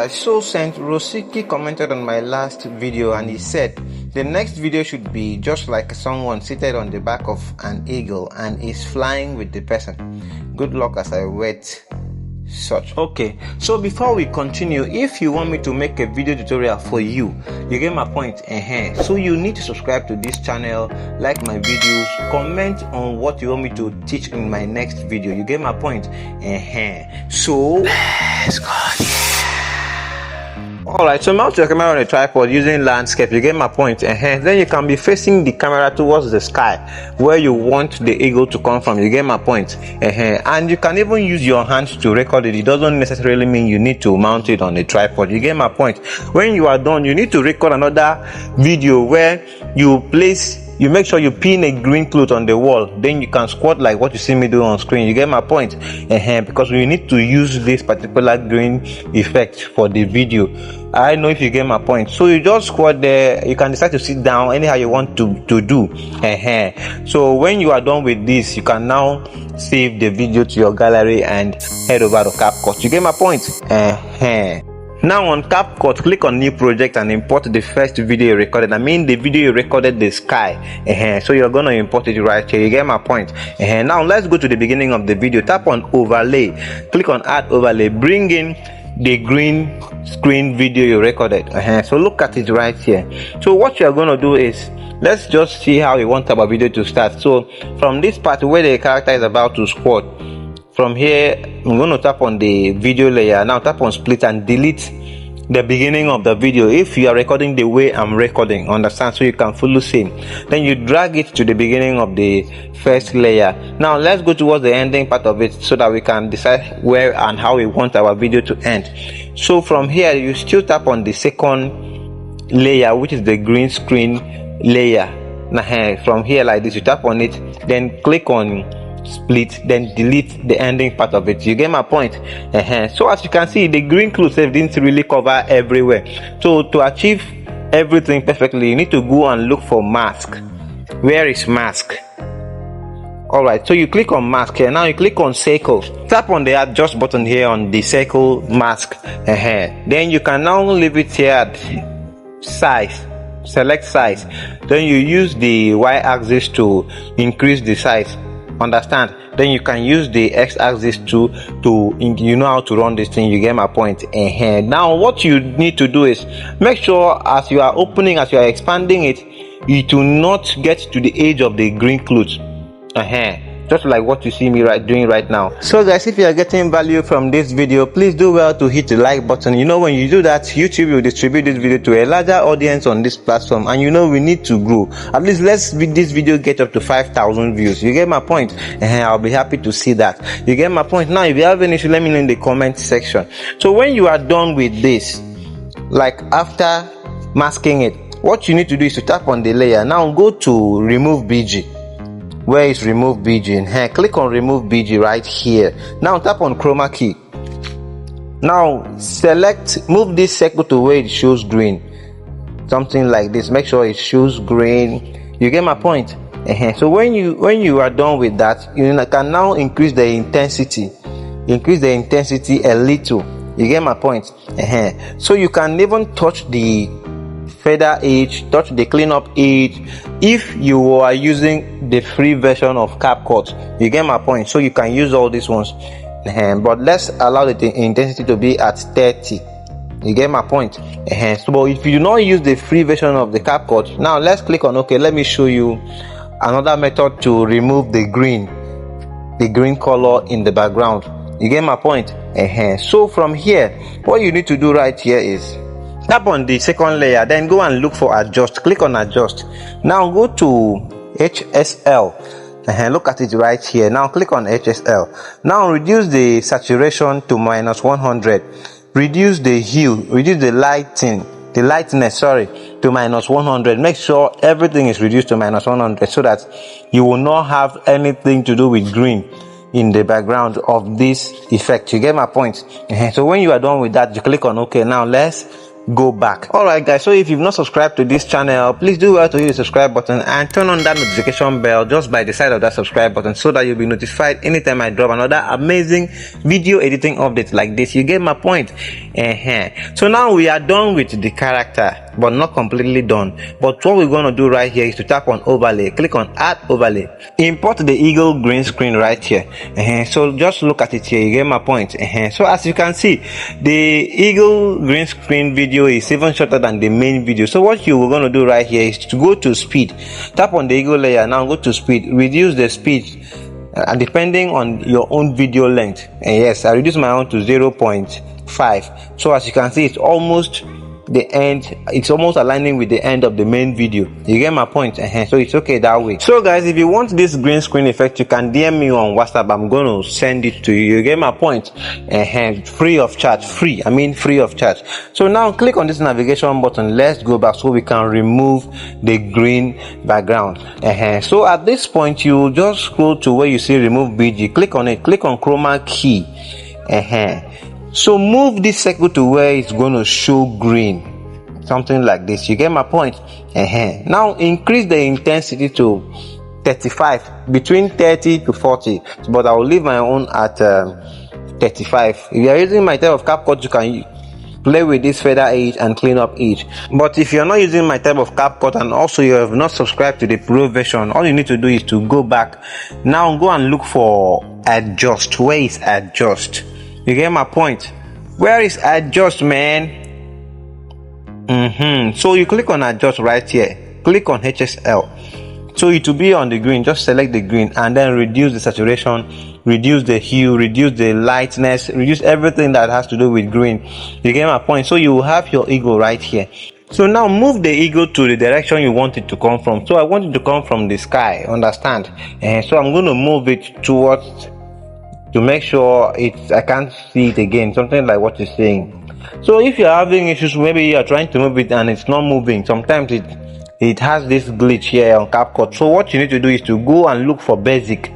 Alright, so Saint Rosiki commented on my last video and he said the next video should be just like someone seated on the back of an eagle and is flying with the person. Good luck as I wait such. Okay, so before we continue, if you want me to make a video tutorial for you get my point. So you need to subscribe to this channel, like my videos, comment on what you want me to teach in my next video. You get my point. So let's go. Alright, so mount your camera on a tripod using landscape. You get my point. Then you can be facing the camera towards the sky where you want the eagle to come from. You get my point. And you can even use your hands to record it. It doesn't necessarily mean you need to mount it on a tripod. You get my point. When you are done, you need to record another video where you make sure you pin a green cloth on the wall. Then you can squat like what you see me do on screen. You get my point. Because we need to use this particular green effect for the video. I know if you get my point. So you just squat there. You can decide to sit down anyhow you want to do. So when you are done with this, you can now save the video to your gallery and head over to CapCut. You get my point. Now on CapCut, click on new project and import the first video you recorded. I mean the video you recorded, the sky. So you're gonna import it right here. You get my point. Now let's go to the beginning of the video. Tap on overlay, click on add overlay, bring in the green screen video you recorded. So look at it right here. So what you're gonna do is, let's just see how you want our video to start. So from this part where the character is about to squat, from here I'm going to tap on the video layer. Now tap on split and delete the beginning of the video if you are recording the way I'm recording, understand, so you can follow same. Then you drag it to the beginning of the first layer. Now let's go towards the ending part of it so that we can decide where and how we want our video to end. So from here you still tap on the second layer, which is the green screen layer. Now from here like this, you tap on it, then click on split, then delete the ending part of it. You get my point. So as you can see, the green cloth didn't really cover everywhere. So to achieve everything perfectly, you need to go and look for mask. Where is mask? Alright, so you click on mask here. Now you click on circle, tap on the adjust button here on the circle mask. Then you can now leave it here at size, select size. Then you use the y-axis to increase the size, understand. Then you can use the x-axis to you know how to run this thing. You get my point. Now what you need to do is make sure as you are opening, as you are expanding it, you do not get to the edge of the green cloth. Just like what you see me doing right now. So guys, if you are getting value from this video, please do well to hit the like button. You know, when you do that, YouTube will distribute this video to a larger audience on this platform, and you know we need to grow. At least let's this video get up to 5,000 views. You get my point. I'll be happy to see that. You get my point. Now if you have any issue, let me know in the comment section. So when you are done with this, like after masking it, what you need to do is to tap on the layer. Now go to remove BG. Where is remove BG? Click on remove BG right here. Now tap on chroma key. Now move this circle to where it shows green, something like this. Make sure it shows green. You get my point. So when you are done with that, you can now increase the intensity a little. You get my point. So you can even touch the feather edge, touch the cleanup edge if you are using the free version of CapCut. You get my point. So you can use all these ones, but let's allow the intensity to be at 30. You get my point. So if you do not use the free version of the CapCut, now let's click on OK. Let me show you another method to remove the green color in the background. You get my point. So from here, what you need to do right here is tap on the second layer, then go and look for adjust. Click on adjust. Now go to HSL. Look at it right here. Now click on HSL. Now reduce the saturation to -100. Reduce the hue, reduce the lightness to -100. Make sure everything is reduced to -100 so that you will not have anything to do with green in the background of this effect. You get my point. So when you are done with that, you click on OK. Now let's go back. Alright guys, so if you've not subscribed to this channel, please do well to hit the subscribe button and turn on that notification bell just by the side of that subscribe button so that you'll be notified anytime I drop another amazing video editing update like this. You get my point? So now we are done with the character, but not completely done. But what we're going to do right here is to tap on overlay, click on add overlay, import the eagle green screen right here. So just look at it here, you get my point. So as you can see, the eagle green screen video is even shorter than the main video. So what you were going to do right here is to go to speed, tap on the eagle layer, now go to speed, reduce the speed depending on your own video length. And yes, I reduce my own to 0.5. so as you can see, it's almost the end, it's almost aligning with the end of the main video. You get my point? So it's okay that way. So guys, if you want this green screen effect, you can DM me on WhatsApp. I'm going to send it to you. You get my point? Free of charge. Free of charge. So now click on this navigation button. Let's go back so we can remove the green background. So at this point, you just scroll to where you see remove BG. Click on it. Click on chroma key. So move this circle to where it's going to show green, something like this. You get my point? Now increase the intensity to 35, between 30 to 40, but I will leave my own at 35. If you are using my type of CapCut, you can play with this feather edge and clean up edge. But if you're not using my type of CapCut and also you have not subscribed to the pro version, all you need to do is to go back. Now go and look for adjust. Where is adjust? You get my point? Where is adjust, man? So you click on adjust right here. Click on HSL. So it will be on the green. Just select the green and then reduce the saturation, reduce the hue, reduce the lightness, reduce everything that has to do with green. You get my point? So you will have your eagle right here. So now move the eagle to the direction you want it to come from. So I want it to come from the sky, understand? So I'm going to move it towards, to make sure I can't see it again, something like what it's saying. So if you're having issues, maybe you're trying to move it and it's not moving, sometimes it has this glitch here on CapCut. So what you need to do is to go and look for basic.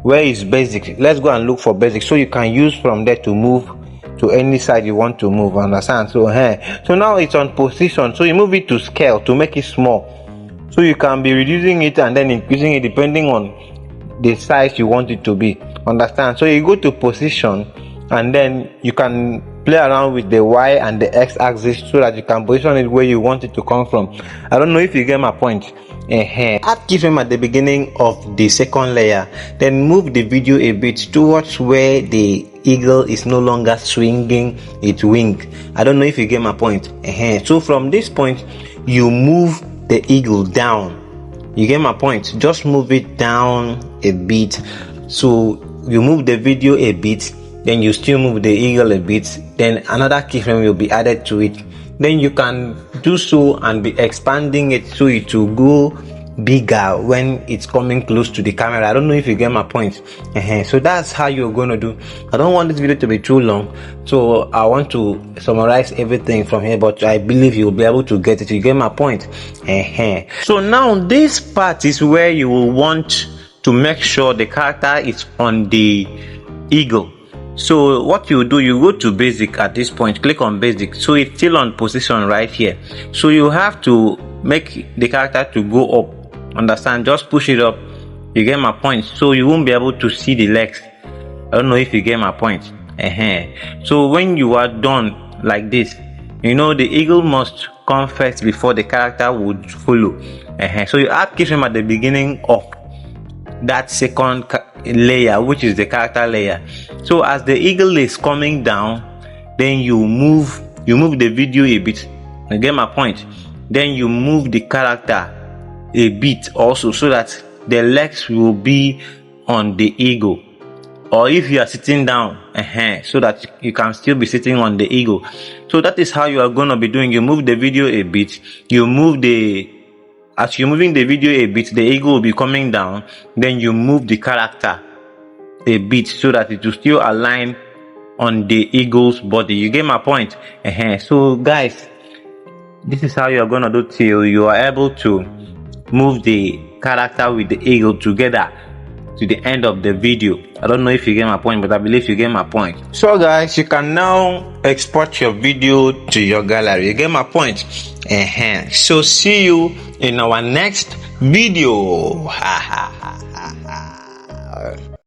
Where is basic? Let's go and look for basic so you can use from there to move to any side you want to move, understand? So so now it's on position, so you move it to scale to make it small, so you can be reducing it and then increasing it depending on the size you want it to be, understand? So you go to position and then you can play around with the Y and the X axis so that you can position it where you want it to come from. I don't know if you get my point. Add keyframe at the beginning of the second layer, then move the video a bit towards where the eagle is no longer swinging its wing. I don't know if you get my point. So from this point you move the eagle down. You get my point? Just move it down a bit. So you move the video a bit, then you still move the eagle a bit, then another keyframe will be added to it. Then you can do so and be expanding it so it will go bigger when it's coming close to the camera. I don't know if you get my point. So that's how you're going to do. I don't want this video to be too long, so I want to summarize everything from here, but I believe you'll be able to get it. You get my point. So now this part is where you will want to make sure the character is on the eagle. So what you do, you go to basic at this point, click on basic, so it's still on position right here. So you have to make the character to go up, understand? Just push it up. You get my point? So you won't be able to see the legs. I don't know if you get my point. So when you are done like this, you know the eagle must come first before the character would follow. So you add keyframe at the beginning of that second layer, which is the character layer. So as the eagle is coming down, then you move the video a bit. You get my point? Then you move the character a bit also so that the legs will be on the eagle. Or if you are sitting down, so that you can still be sitting on the eagle. So that is how you are going to be doing. You move the video a bit, as you're moving the video a bit, the eagle will be coming down, then you move the character a bit so that it will still align on the eagle's body. You get my point? So guys, this is how you're gonna do till you are able to move the character with the eagle together. to the end of the video. I don't know if you get my point, but I believe you get my point. So guys, you can now export your video to your gallery. You get my point? So see you in our next video.